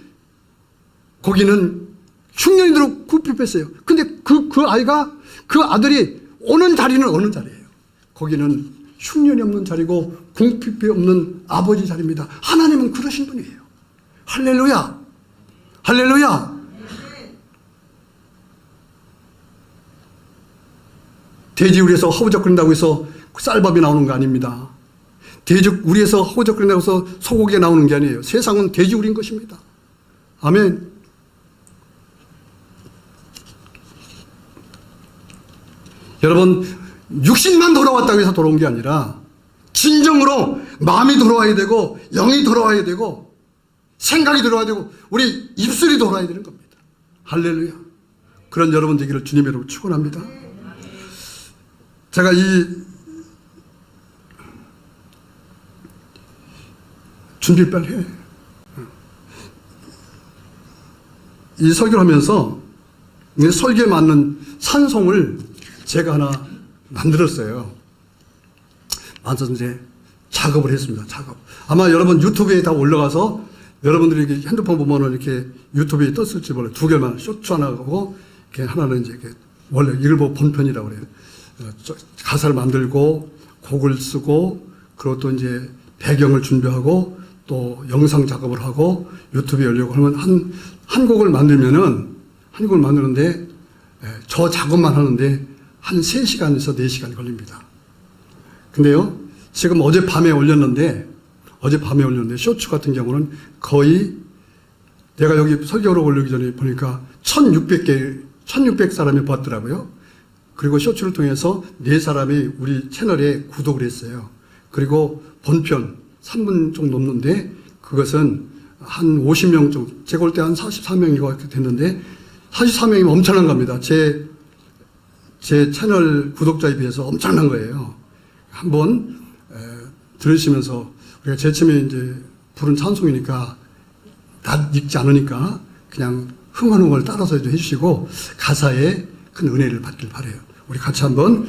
거기는 흉년이로 굽힙했어요. 근데 그 아이가 그 아들이 오는 자리는 어느 자리예요? 거기는 흉년이 없는 자리고 궁핍이 없는 아버지 자리입니다. 하나님은 그러신 분이에요. 할렐루야. 할렐루야. 돼지우리에서 허우적거린다고 해서 쌀밥이 나오는 거 아닙니다. 돼지우리에서 허우적거린다고 해서 소고기가 나오는 게 아니에요. 세상은 돼지우리인 것입니다. 아멘. 여러분 육신만 돌아왔다고 해서 돌아온 게 아니라 진정으로 마음이 돌아와야 되고 영이 돌아와야 되고 생각이 돌아와야 되고 우리 입술이 돌아와야 되는 겁니다. 할렐루야. 그런 여러분 되기를 주님의 이름으로 축원합니다. 제가 준비를 빨리 해. 이 설교를 하면서 설교에 맞는 찬송을 제가 하나 만들었어요. 만들어서 이제 작업을 했습니다. 작업. 아마 여러분 유튜브에 다 올라가서 여러분들이 이렇게 핸드폰 보면은 이렇게 유튜브에 떴을지 몰라요. 두 개만 쇼츠 하나 하고 이렇게 하나는 이제 이렇게 원래 일부 본편이라고 그래요. 가사를 만들고 곡을 쓰고 그리고 또 이제 배경을 준비하고 또 영상 작업을 하고 유튜브에 올리려고 하면 한 곡을 만드는데 저 작업만 하는데 한 3시간에서 4시간 걸립니다. 근데요, 지금 어젯밤에 올렸는데 쇼츠 같은 경우는 거의 내가 여기 설교로 올리기 전에 보니까 1600사람이 봤더라고요. 그리고 쇼츠를 통해서 4사람이 우리 채널에 구독을 했어요. 그리고 본편 3분 정도 넘는데 그것은 한 50명 정도, 제가 올 때 한 44명이 됐는데 44명이면 엄청난 겁니다. 제 채널 구독자에 비해서 엄청난 거예요. 한번 들으시면서 우리가 제일 처음에 이제 부른 찬송이니까 다 읽지 않으니까 그냥 흥하는 걸 따라서 해주시고 가사에 큰 은혜를 받길 바라요. 우리 같이 한번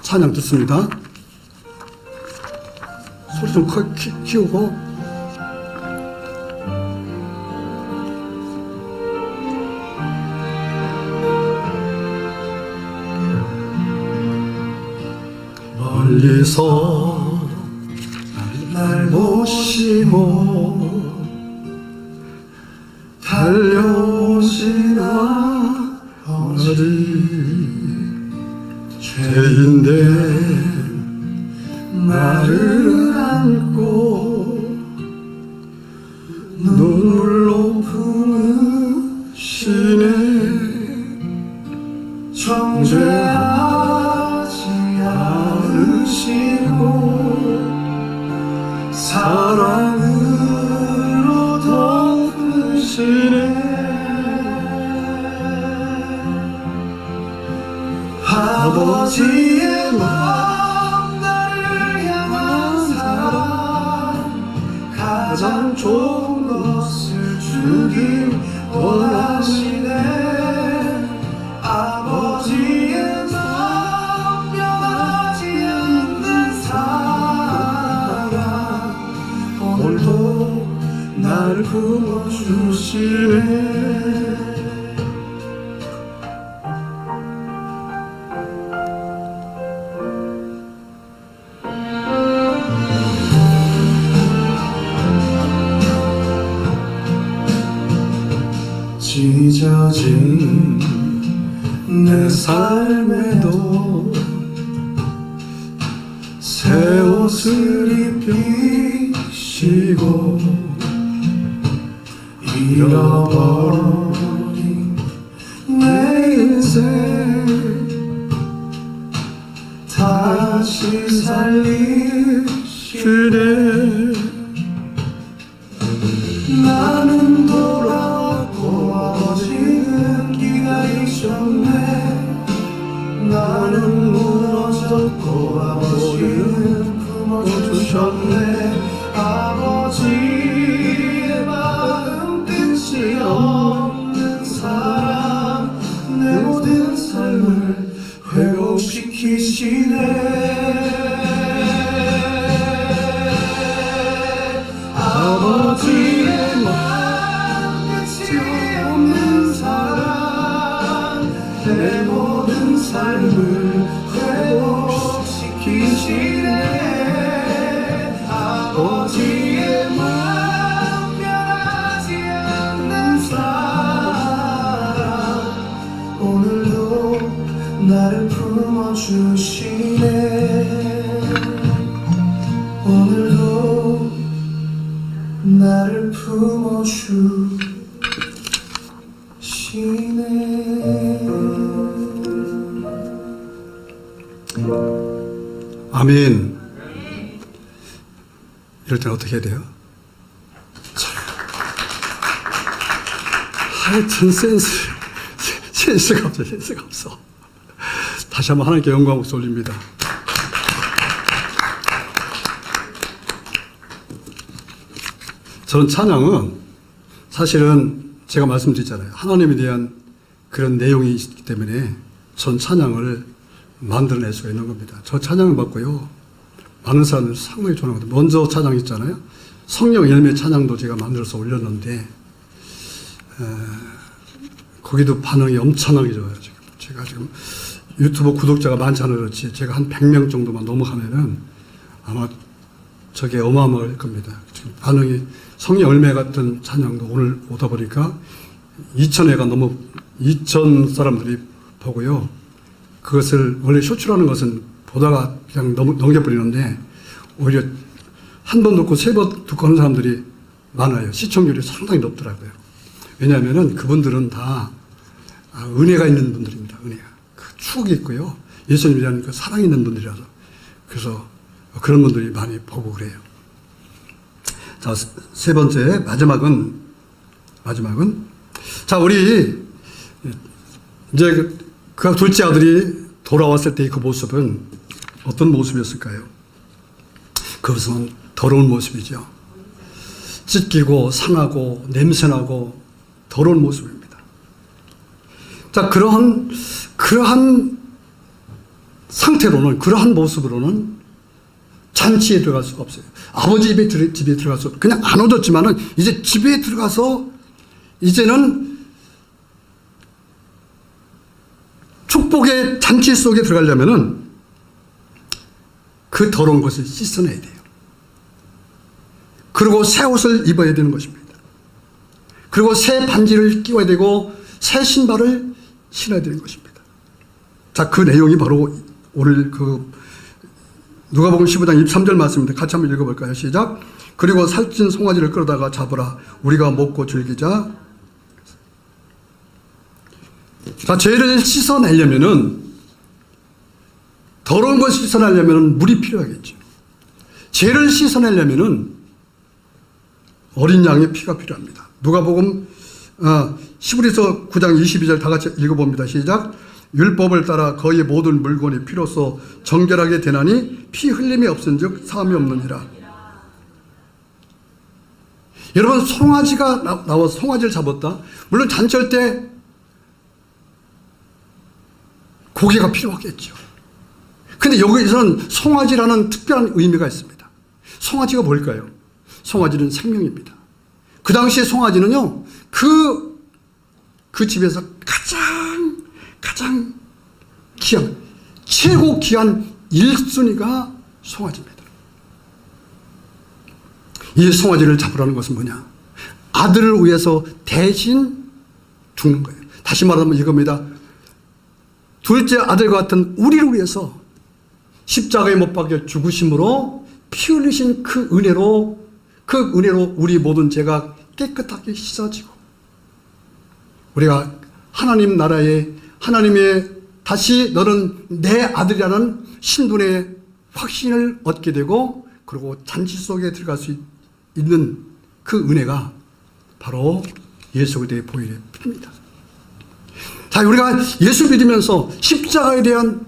찬양 듣습니다. 소리 좀 키우고. 멀리서 날 모시고 달려오신 아버지 죄인데 나를 안고 눈물로 품으시네 정죄하지 않으시고 사랑으로 덮으시네 아버지의 마음 나를 향한 사랑 가장 좋은 것을 주길 원하시네 아버지의 마음 변하지 않는 사랑 오늘도 나를 품어주시네 찢어진 내 삶에도 새 옷을 입히시고 잃어버린 내 인생 다시 살리시네 나는 돌아왔고 아버지는 기다리셨네 나는 무너졌고 아버지는 품어주셨네 아버지의 마음 아버지의 마음 끝이 없는 사랑 내 모든 삶을 회복시키시네 아버지의 마음 변하지 않는 사랑 오늘도 나를 품어주시네 오늘도 나를 품어주시네. 아멘. 이럴 땐 어떻게 해야 돼요? 하여튼 센스가 없어, 센스가 없어. 다시 한번 하나님께 영광 박수 올립니다. 저는 찬양은 사실은 제가 말씀드렸잖아요. 하나님에 대한 그런 내용이 있기 때문에 전 찬양을 만들어낼 수가 있는 겁니다. 저 찬양을 받고요. 많은 사람들이 상당히 좋아하거든요. 먼저 찬양 있잖아요. 성령 열매 찬양도 제가 만들어서 올렸는데 거기도 반응이 엄청나게 좋아요. 제가 지금 유튜브 구독자가 많지 않아 그렇지 제가 한 100명 정도만 넘어가면은 아마 저게 어마어마할 겁니다. 지금 반응이 성령 열매 같은 찬양도 오늘 오다 보니까 2,000회가 넘어 2,000 사람들이 보고요. 그것을 원래 쇼츠라는 것은 보다가 그냥 넘겨버리는데 오히려 한 번 듣고 세 번 듣고 하는 사람들이 많아요. 시청률이 상당히 높더라고요. 왜냐하면은 그분들은 다 은혜가 있는 분들입니다. 은혜가. 그 추억이 있고요. 예수님에 대한 그 사랑이 있는 분들이라서. 그래서 그런 분들이 많이 보고 그래요. 자, 세 번째, 마지막은, 자, 우리, 이제 그 둘째 아들이 돌아왔을 때의 그 모습은 어떤 모습이었을까요? 그것은 더러운 모습이죠. 찢기고 상하고 냄새나고 더러운 모습입니다. 자, 그러한 상태로는, 그러한 모습으로는 잔치에 들어갈 수가 없어요. 아버지 집에 들어갈 수 없어요. 그냥 안 얻었지만은 이제 집에 들어가서 이제는 축복의 잔치 속에 들어가려면은 그 더러운 것을 씻어내야 돼요. 그리고 새 옷을 입어야 되는 것입니다. 그리고 새 반지를 끼워야 되고 새 신발을 신어야 되는 것입니다. 자, 그 내용이 바로 오늘 누가복음 15장 23절 말씀입니다. 같이 한번 읽어볼까요? 시작. 그리고 살찐 송아지를 끌어다가 잡으라. 우리가 먹고 즐기자. 자, 죄를 씻어내려면은, 더러운 것을 씻어내려면은 물이 필요하겠죠. 죄를 씻어내려면은 어린 양의 피가 필요합니다. 누가복음 11에서 9장 22절 다 같이 읽어봅니다. 시작. 율법을 따라 거의 모든 물건이 피로써 정결하게 되나니 피 흘림이 없은즉 사함이 없느니라. 여러분, 송아지가 나와서 송아지를 잡았다. 물론 잔치할 때 고기가 필요하겠죠. 근데 여기서는 송아지라는 특별한 의미가 있습니다. 송아지가 뭘까요? 송아지는 생명입니다. 그 당시에 송아지는요, 그 집에서 가장 귀한, 최고 귀한 1순위가 송아지입니다. 이 송아지를 잡으라는 것은 뭐냐? 아들을 위해서 대신 죽는 거예요. 다시 말하면 이겁니다. 둘째 아들과 같은 우리를 위해서 십자가에 못 박혀 죽으심으로 피 흘리신 그 은혜로 우리 모든 죄가 깨끗하게 씻어지고 우리가 하나님 나라에 하나님의 다시 너는 내 아들이라는 신분의 확신을 얻게 되고 그리고 잔치 속에 들어갈 수 있는 그 은혜가 바로 예수 그리스도의 보혈의 피입니다. 자, 우리가 예수 믿으면서 십자가에 대한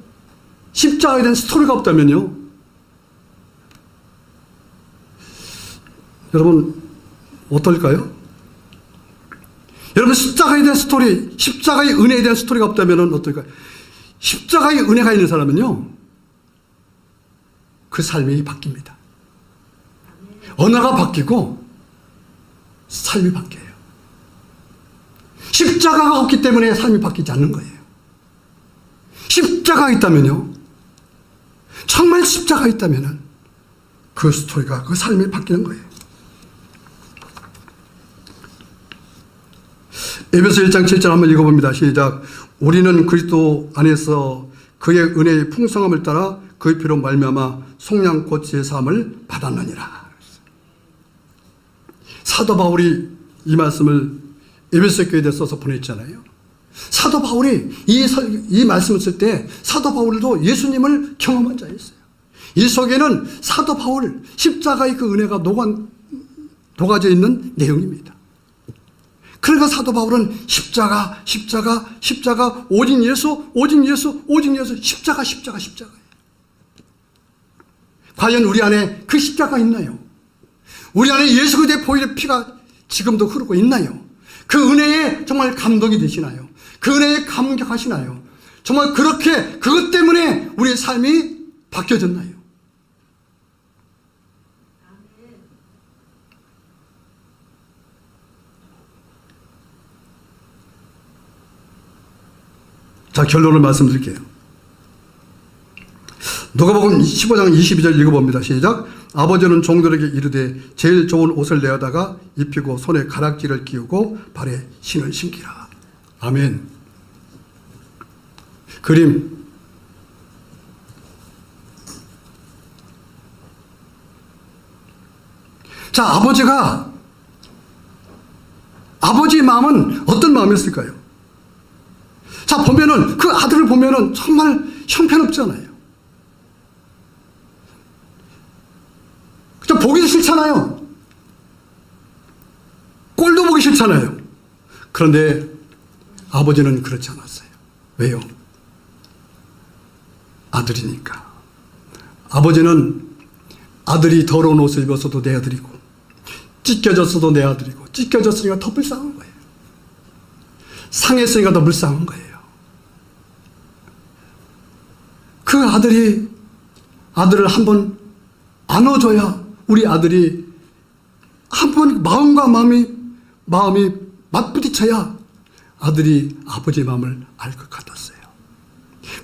스토리가 없다면요, 여러분 어떨까요? 여러분, 십자가에 대한 스토리, 십자가의 은혜에 대한 스토리가 없다면 어떨까요? 십자가의 은혜가 있는 사람은요, 그 삶이 바뀝니다. 언어가 바뀌고 삶이 바뀌어요. 십자가가 없기 때문에 삶이 바뀌지 않는 거예요. 십자가가 있다면요, 정말 십자가가 있다면 그 스토리가, 그 삶이 바뀌는 거예요. 에베소 1장 7절 한번 읽어봅니다. 시작. 우리는 그리스도 안에서 그의 은혜의 풍성함을 따라 그의 피로 말미암아 속량 곧 제사함을 받았느니라. 사도 바울이 이 말씀을 에베소 교회에 써서 보냈잖아요. 사도 바울이 이 말씀을 쓸 때 사도 바울도 예수님을 경험한 자였어요. 이 속에는 사도 바울 십자가의 그 은혜가 녹아져 있는 내용입니다. 그러니까 사도 바울은 십자가, 오직 예수, 십자가예요. 과연 우리 안에 그 십자가 있나요? 우리 안에 예수 그리스도의 보혈의 피가 지금도 흐르고 있나요? 그 은혜에 정말 감동이 되시나요? 그 은혜에 감격하시나요? 정말 그렇게 그것 때문에 우리의 삶이 바뀌어졌나요? 자, 결론을 말씀드릴게요. 누가복음 15장 22절 읽어봅니다. 시작. 아버지는 종들에게 이르되 제일 좋은 옷을 내어다가 입히고 손에 가락지를 끼우고 발에 신을 신기라. 아멘. 그림. 자, 아버지의 마음은 어떤 마음이었을까요? 자, 보면은 그 아들을 보면은 정말 형편없잖아요. 그냥 보기도 싫잖아요. 꼴도 보기 싫잖아요. 그런데 아버지는 그렇지 않았어요. 왜요? 아들이니까. 아버지는 아들이 더러운 옷을 입었어도 내 아들이고, 찢겨졌어도 내 아들이고, 찢겨졌으니까 더 불쌍한 거예요. 상했으니까 더 불쌍한 거예요. 그 아들을 한번 안아줘야, 우리 아들이 한번 마음과 마음이 맞부딪혀야 아들이 아버지의 마음을 알 것 같았어요.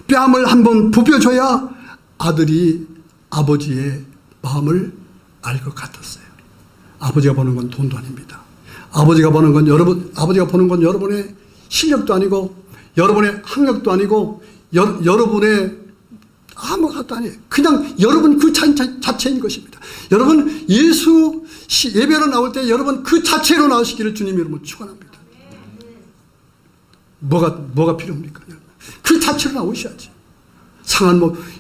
뺨을 한번 부벼줘야 아들이 아버지의 마음을 알 것 같았어요. 아버지가 보는 건 돈도 아닙니다. 아버지가 보는 건 여러분의 실력도 아니고, 여러분의 학력도 아니고, 여러분의 아무것도 아니에요. 그냥 여러분 그 자체인 것입니다. 여러분 예수 예배로 나올 때 여러분 그 자체로 나오시기를 주님 여러분 축원합니다. 뭐가 필요합니까? 그 자체로 나오셔야지.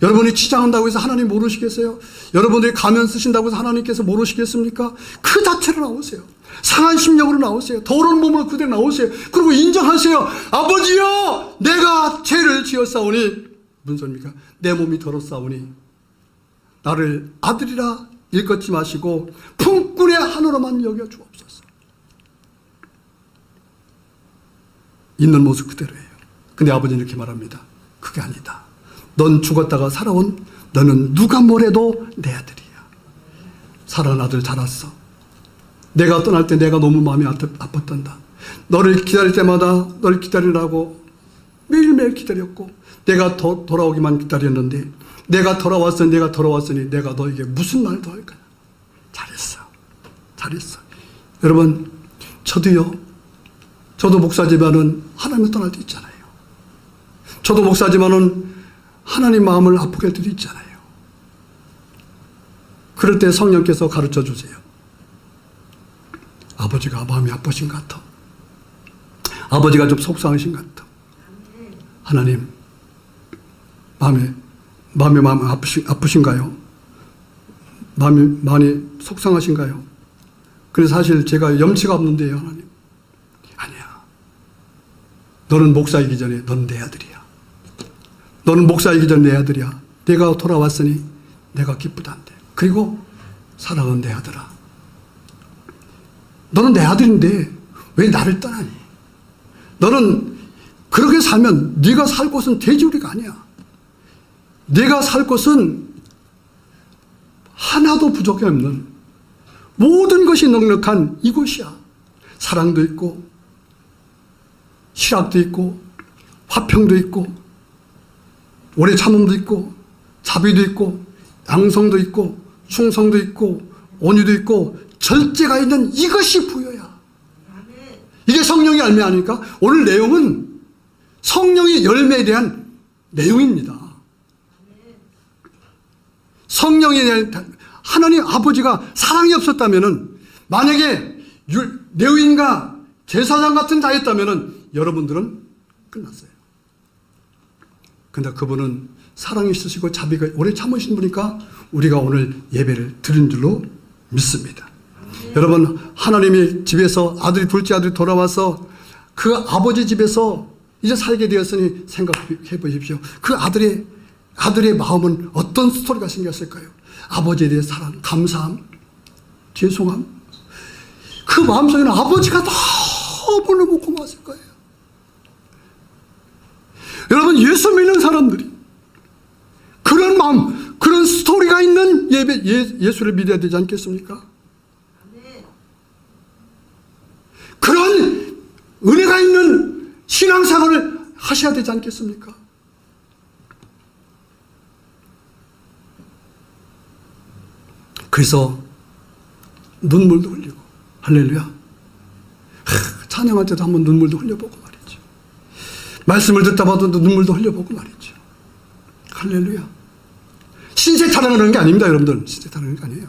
여러분이 치장한다고 해서 하나님 모르시겠어요? 여러분들이 가면 쓰신다고 해서 하나님께서 모르시겠습니까? 그 자체로 나오세요. 상한 심령으로 나오세요. 더러운 몸으로 그대로 나오세요. 그리고 인정하세요. 아버지여, 내가 죄를 지었사오니, 무슨 소리입니까? 내 몸이 더럽사오니 나를 아들이라 일컫지 마시고 품꾼의 한우로만 여겨 주옵소서. 있는 모습 그대로예요. 근데 아버지는 이렇게 말합니다. 그게 아니다. 넌 죽었다가 살아온, 너는 누가 뭐래도 내 아들이야. 사랑하는 아들 자랐어. 내가 떠날 때 내가 너무 마음이 아팠단다. 너를 기다릴 때마다 너를 기다리라고 매일매일 기다렸고, 내가 돌아오기만 기다렸는데, 내가 돌아왔으니 내가 너에게 무슨 말을 더 할까? 잘했어. 여러분, 저도 목사지만은 하나님을 떠날 때 있잖아요. 저도 목사지만은 하나님 마음을 아프게 할 때도 있잖아요. 그럴 때 성령께서 가르쳐 주세요. 아버지가 마음이 아프신 것 같아. 아버지가 좀 속상하신 것 같아. 하나님, 마음이 아프신가요? 마음이 많이 속상하신가요? 근데 사실 제가 염치가 없는데요, 하나님. 아니야. 너는 목사이기 전에 넌 내 아들이야. 너는 목사이기 전에 내 아들이야. 내가 돌아왔으니 내가 기쁘단데. 그리고 사랑하는 내 아들아, 너는 내 아들인데 왜 나를 떠나니? 너는 그렇게 살면 네가 살 곳은 돼지우리가 아니야. 네가 살 곳은 하나도 부족이 없는 모든 것이 넉넉한 이곳이야. 사랑도 있고 실학도 있고 화평도 있고 오래 참음도 있고 자비도 있고 양성도 있고 충성도 있고 온유도 있고 절제가 있는 이것이 부여야. 이게 성령의 열매 아닙니까? 오늘 내용은 성령의 열매에 대한 내용입니다. 성령에 대한 하나님 아버지가 사랑이 없었다면, 만약에 레위인과 제사장 같은 자였다면 여러분들은 끝났어요. 근데 그분은 사랑이 있으시고 자비가 오래 참으신 분이니까 우리가 오늘 예배를 드린 줄로 믿습니다. 여러분, 하나님의 집에서 둘째 아들이 돌아와서 그 아버지 집에서 이제 살게 되었으니 생각해 보십시오. 그 아들의 마음은 어떤 스토리가 생겼을까요? 아버지에 대해 사랑, 감사함, 죄송함. 그 마음속에는 아버지가 너무너무 고마웠을 거예요. 여러분, 예수 믿는 사람들이 그런 마음, 그런 스토리가 있는 예수를 믿어야 되지 않겠습니까? 그런 은혜가 있는 신앙생활을 하셔야 되지 않겠습니까? 그래서 눈물도 흘리고, 할렐루야. 찬양할 때도 한번 눈물도 흘려보고 말이죠. 말씀을 듣다 봐도 눈물도 흘려보고 말이죠. 할렐루야. 신세 타령을 하는 게 아닙니다, 여러분들. 신세 타령을 하는 게 아니에요.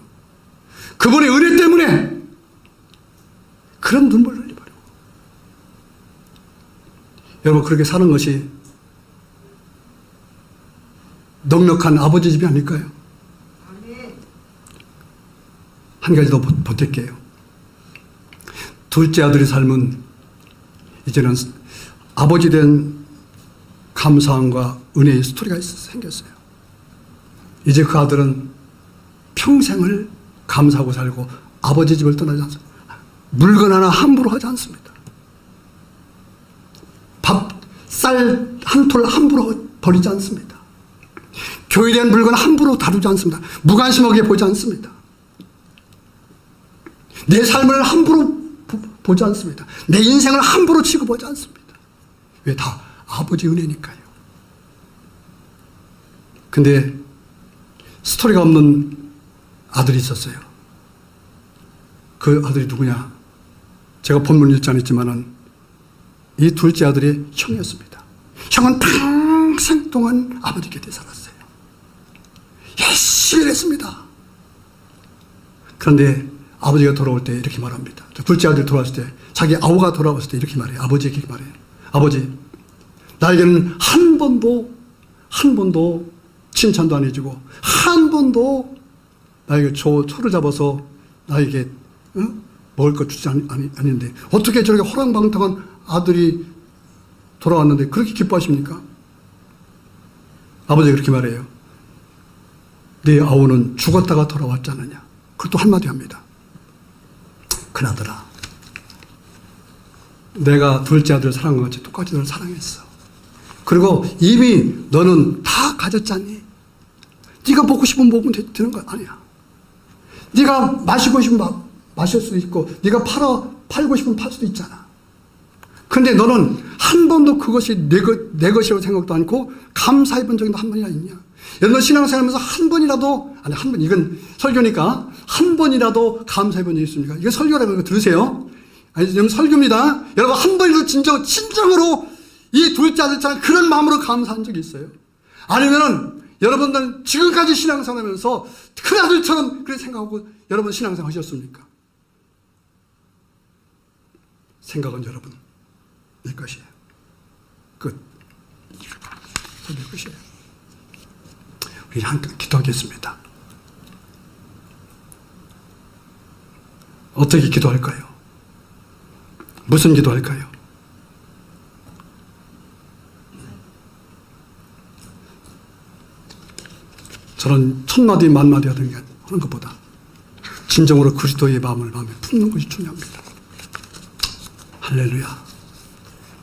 그분의 은혜 때문에 그런 눈물을 흘려버리고. 여러분, 그렇게 사는 것이 넉넉한 아버지 집이 아닐까요? 한 가지 더 보탤게요. 둘째 아들의 삶은 이제는 아버지 된 감사함과 은혜의 스토리가 생겼어요. 이제 그 아들은 평생을 감사하고 살고 아버지 집을 떠나지 않습니다. 물건 하나 함부로 하지 않습니다. 쌀 한 톨 함부로 버리지 않습니다. 교회에 대한 물건 함부로 다루지 않습니다. 무관심하게 보지 않습니다. 내 삶을 함부로 보지 않습니다. 내 인생을 함부로 취급하지 않습니다. 왜? 다 아버지 은혜니까요. 근데 스토리가 없는 아들이 있었어요. 그 아들이 누구냐? 제가 본문 읽지 않았지만은 이 둘째 아들이 형이었습니다. 형은 평생 동안 아버지 곁에 살았어요. 열심히 했습니다. 그런데 아버지가 돌아올 때 이렇게 말합니다. 둘째 아들이 돌아왔을 때, 자기 아우가 돌아왔을 때 이렇게 말해요. 아버지에게 이렇게 말해요. 아버지, 나에게는 한 번도 칭찬도 안 해주고, 한 번도 나에게 초를 잡아서 나에게 먹을 것 주지 않는데, 어떻게 저렇게 호랑방탕한 아들이 돌아왔는데 그렇게 기뻐하십니까? 아버지가 그렇게 말해요. 네 아우는 죽었다가 돌아왔지 않느냐. 그것도 한마디 합니다. 그나저나 내가 둘째 아들 사랑과 같이 똑같이 너를 사랑했어. 그리고 이미 너는 다 가졌잖니. 네가 먹고 싶으면 먹으면 되는 거 아니야. 네가 마시고 싶으면 마실 수도 있고, 네가 팔고 싶으면 팔 수도 있잖아. 근데 너는 한 번도 그것이 내 것이라고 생각도 않고 감사해 본 적이 한 번이나 있냐? 여러분, 신앙생활하면서 한 번이라도, 아니, 한 번, 이건 설교니까 한 번이라도 감사해 본 적이 있습니까? 이거 설교라는 거 들으세요? 아니, 여러분, 설교입니다. 여러분, 한 번이라도 진정으로 이 둘째 아들처럼 그런 마음으로 감사한 적이 있어요? 아니면은, 여러분들 지금까지 신앙생활 하면서 큰 아들처럼 그렇게 생각하고 여러분 신앙생활 하셨습니까? 생각은 여러분, 내 것이에요. 끝. 내 것이에요. 우리 함께 기도하겠습니다. 어떻게 기도할까요? 무슨 기도할까요? 저는 천마디 만마디 하는 것보다 진정으로 그리스도의 마음에 품는 것이 중요합니다. 할렐루야.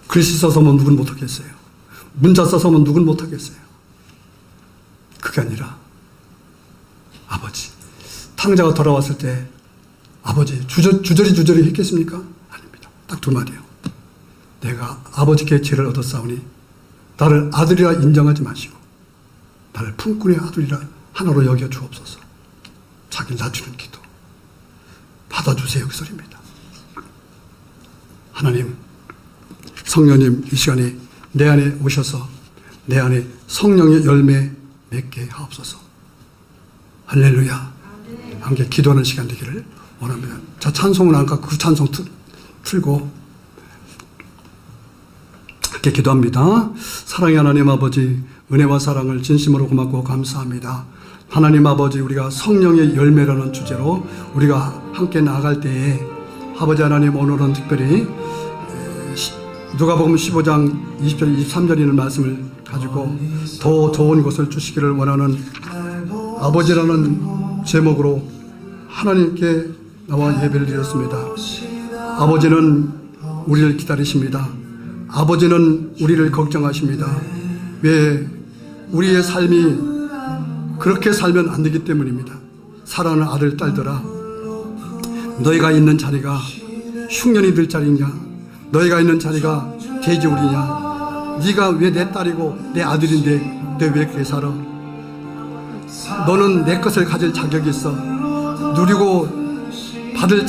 글씨 써서 뭐 누군 못하겠어요. 문자 써서 뭐 누군 못하겠어요. 그게 아니라 아버지, 탕자가 돌아왔을 때 아버지 주저리 했겠습니까? 아닙니다. 딱 두 마디요. 내가 아버지께 죄를 얻었사오니 나를 아들이라 인정하지 마시고 나를 품꾼의 아들이라 하나로 여겨 주옵소서. 자기를 낮추는 기도 받아주세요. 그 소리입니다. 하나님, 성령님 이 시간에 내 안에 오셔서 내 안에 성령의 열매 맺게 하옵소서. 할렐루야. 함께 기도하는 시간 되기를 원합니다. 자, 찬송은 아까 그 찬송 틀고 함께 기도합니다. 사랑의 하나님 아버지, 은혜와 사랑을 진심으로 고맙고 감사합니다. 하나님 아버지, 우리가 성령의 열매라는 주제로 우리가 함께 나아갈 때에 아버지 하나님, 오늘은 특별히 누가복음 15장 20절 23절 있는 말씀을 가지고 더 좋은 것을 주시기를 원하는 아버지라는 제목으로 하나님께 나와 예배를 드렸습니다. 아버지는 우리를 기다리십니다. 아버지는 우리를 걱정하십니다. 왜? 우리의 삶이 그렇게 살면 안 되기 때문입니다. 사랑하는 아들, 딸들아, 너희가 있는 자리가 흉년이 들 자리냐? 너희가 있는 자리가 돼지우리냐? 네가 왜 내 딸이고 내 아들인데 너 왜 그렇게 살아? 너는 내 것을 가질 자격이 있어. 누리고 받을